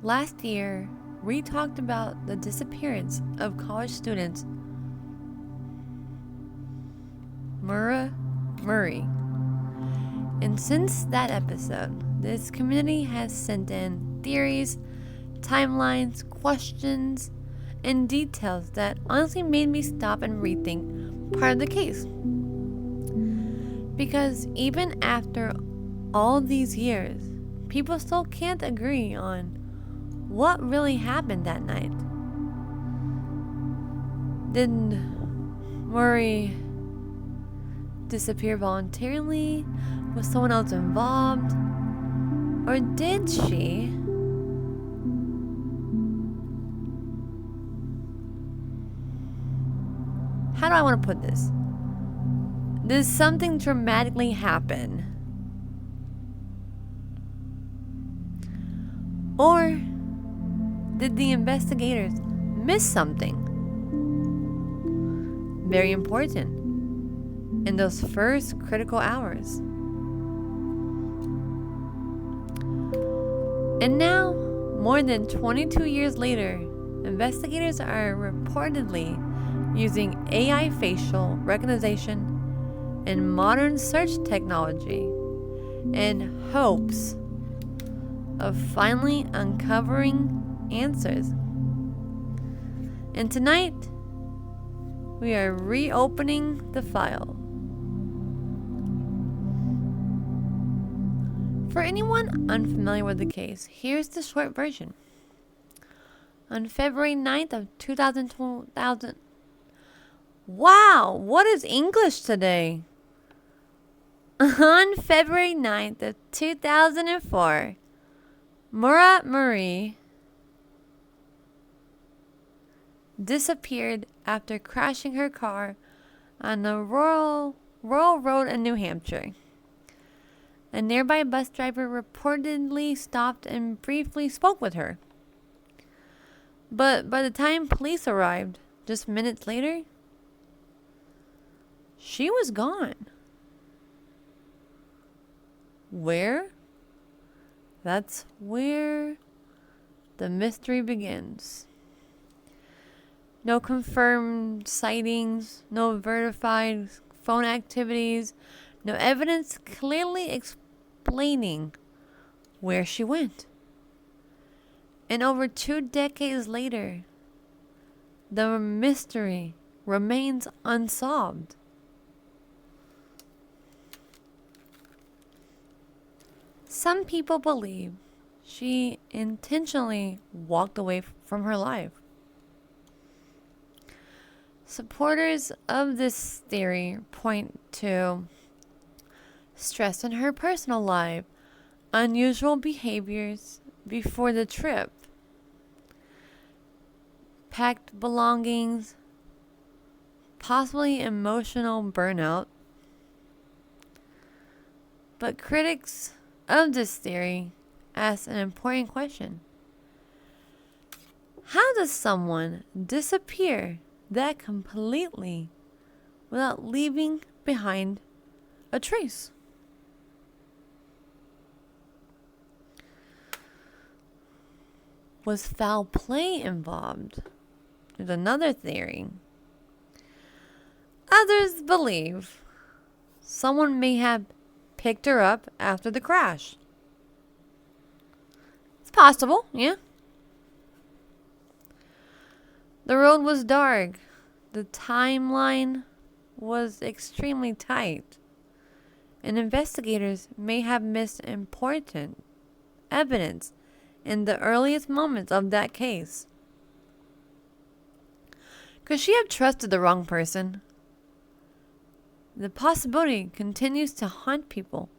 Last year, we talked about the disappearance of college students Maura Murray. And since that episode, this community has sent in theories, timelines, questions, and details that honestly made me stop and rethink part of the case. Because even after all these years, people still can't agree on what really happened that night. Did Murray disappear voluntarily? Was someone else involved? Or did she how do I want to put this? Did something dramatically happen? Or did the investigators miss something very important in those first critical hours? And now, more than 22 years later, investigators are reportedly using AI facial recognition and modern search technology in hopes of finally uncovering answers. And tonight, we are reopening the file. For anyone unfamiliar with the case, here's the short version. On February 9th of 2000. Wow, what is English today? On February 9th of 2004, Maura Murray disappeared after crashing her car on a rural road in New Hampshire. A nearby bus driver reportedly stopped and briefly spoke with her. But by the time police arrived, just minutes later, she was gone. Where? That's where the mystery begins. No confirmed sightings, no verified phone activities, no evidence clearly explaining where she went. And over 2 decades later, the mystery remains unsolved. Some people believe she intentionally walked away from her life. Supporters of this theory point to stress in her personal life, unusual behaviors before the trip, packed belongings, possibly emotional burnout. But critics of this theory ask an important question. How does someone disappear that completely without leaving behind a trace? Was foul play involved? There's another theory. Others believe someone may have picked her up after the crash. It's possible, yeah. The road was dark. The timeline was extremely tight. And investigators may have missed important evidence in the earliest moments of that case. Could she have trusted the wrong person? The possibility continues to haunt people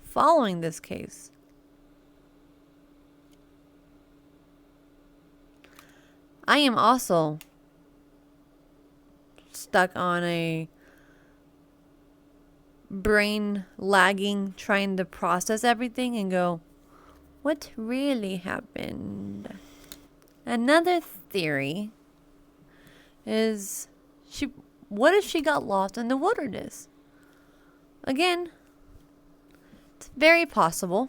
following this case. I am also stuck on a brain lagging, trying to process everything and go, what really happened? Another theory is what if she got lost in the wilderness? Again, it's very possible.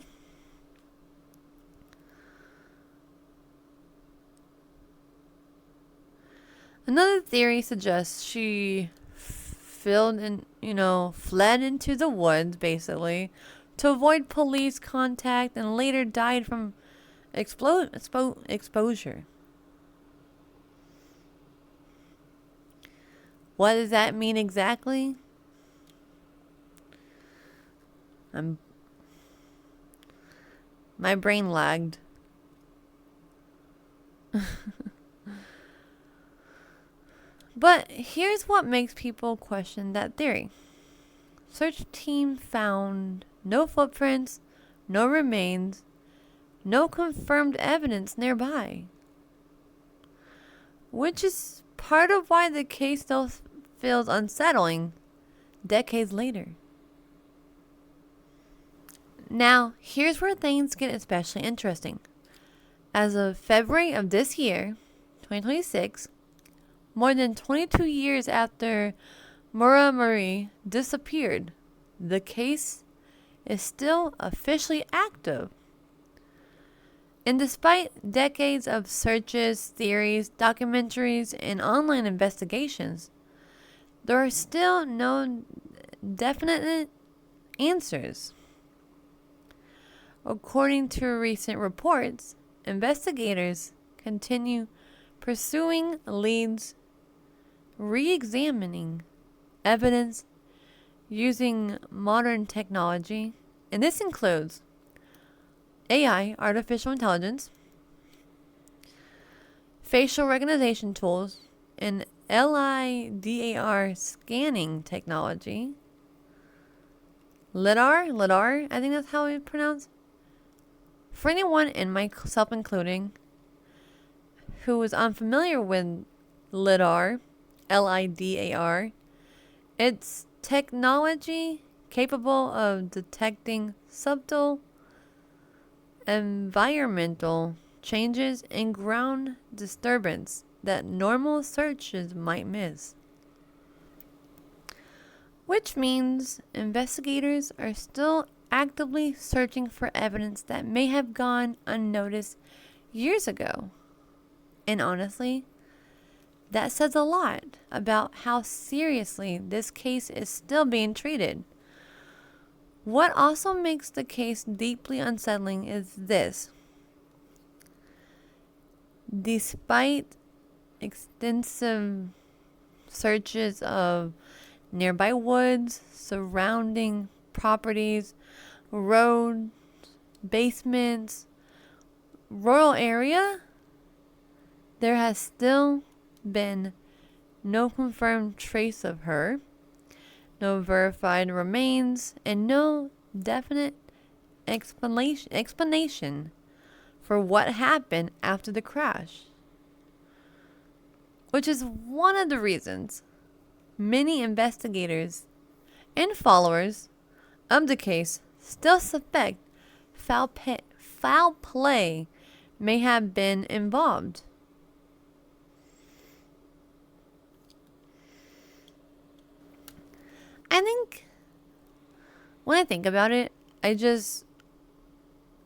Another theory suggests she fled into the woods, basically, to avoid police contact and later died from exposure. What does that mean exactly? My brain lagged. But here's what makes people question that theory. Search team found no footprints, no remains, no confirmed evidence nearby. Which is part of why the case still feels unsettling decades later. Now, here's where things get especially interesting. As of February of this year, 2026, more than 22 years after Maura Murray disappeared, the case is still officially active. And despite decades of searches, theories, documentaries, and online investigations, there are still no definite answers. According to recent reports, investigators continue pursuing leads, re-examining evidence using modern technology, and this includes AI, artificial intelligence, facial recognition tools, and LIDAR scanning technology. LIDAR, I think that's how it's pronounced. For anyone, and myself including, who is unfamiliar with LIDAR, LIDAR, it's technology capable of detecting subtle environmental changes and ground disturbance that normal searches might miss. Which means investigators are still actively searching for evidence that may have gone unnoticed years ago. And honestly, that says a lot about how seriously this case is still being treated. What also makes the case deeply unsettling is this. Despite extensive searches of nearby woods, surrounding properties, roads, basements, rural area, there has still been no confirmed trace of her, no verified remains, and no definite explanation for what happened after the crash. Which is one of the reasons many investigators and followers of the case still suspect foul play may have been involved. I think when I think about it, I just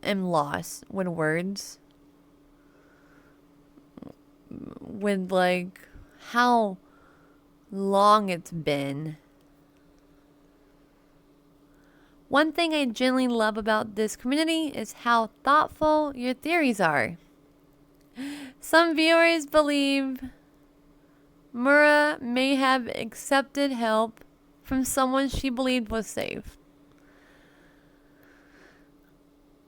am lost with words. With like how long it's been. One thing I genuinely love about this community is how thoughtful your theories are. Some viewers believe Maura may have accepted help from someone she believed was safe.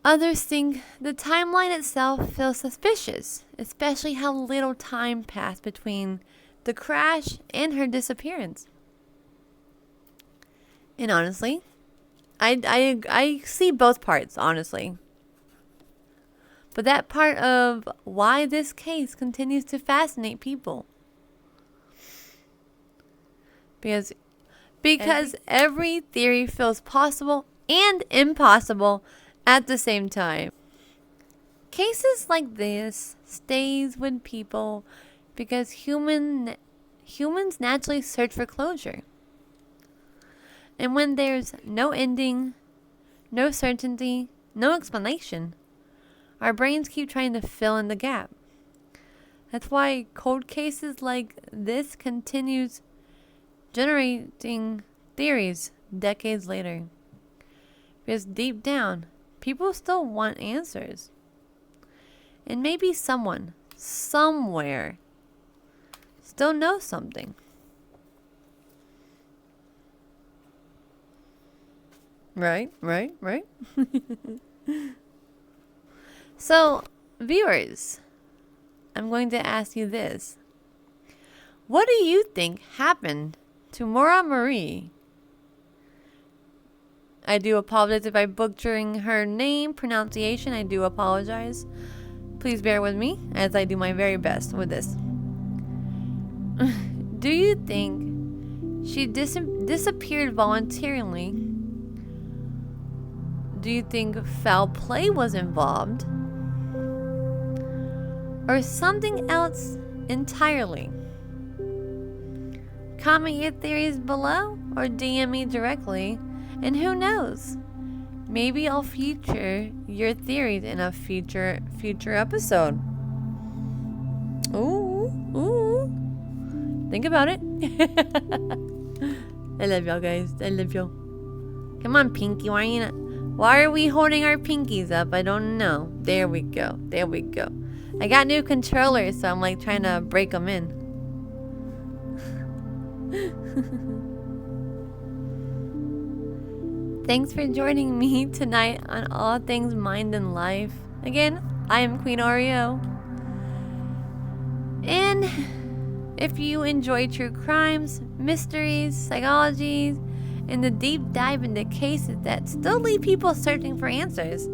Others think the timeline itself feels suspicious, especially how little time passed between the crash and her disappearance. And honestly, I see both parts, honestly. But that part of why this case continues to fascinate people. Because every theory feels possible and impossible at the same time. Cases like this stays with people because humans naturally search for closure. And when there's no ending, no certainty, no explanation, our brains keep trying to fill in the gap. That's why cold cases like this continues generating theories decades later. Because deep down, people still want answers. And maybe someone, somewhere, still knows something. Right. So, viewers, I'm going to ask you this. What do you think happened to Maura Murray? I do apologize if I butchering her name, pronunciation. I do apologize. Please bear with me as I do my very best with this. Do you think she disappeared voluntarily? Do you think foul play was involved? Or something else entirely? Comment your theories below or DM me directly, and who knows? Maybe I'll feature your theories in a future episode. Ooh. Think about it. I love y'all, guys. I love y'all. Come on, Pinky. Why are we holding our pinkies up? I don't know. There we go. I got new controllers, so I'm like trying to break them in. Thanks for joining me tonight on All Things Mind and Life. Again, I am Queen Oreo. And if you enjoy true crimes, mysteries, psychology, and the deep dive into cases that still leave people searching for answers,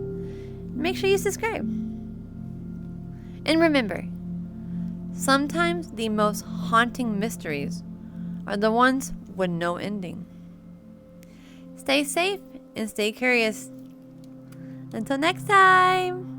make sure you subscribe. And remember, sometimes the most haunting mysteries are the ones with no ending. Stay safe and stay curious. Until next time.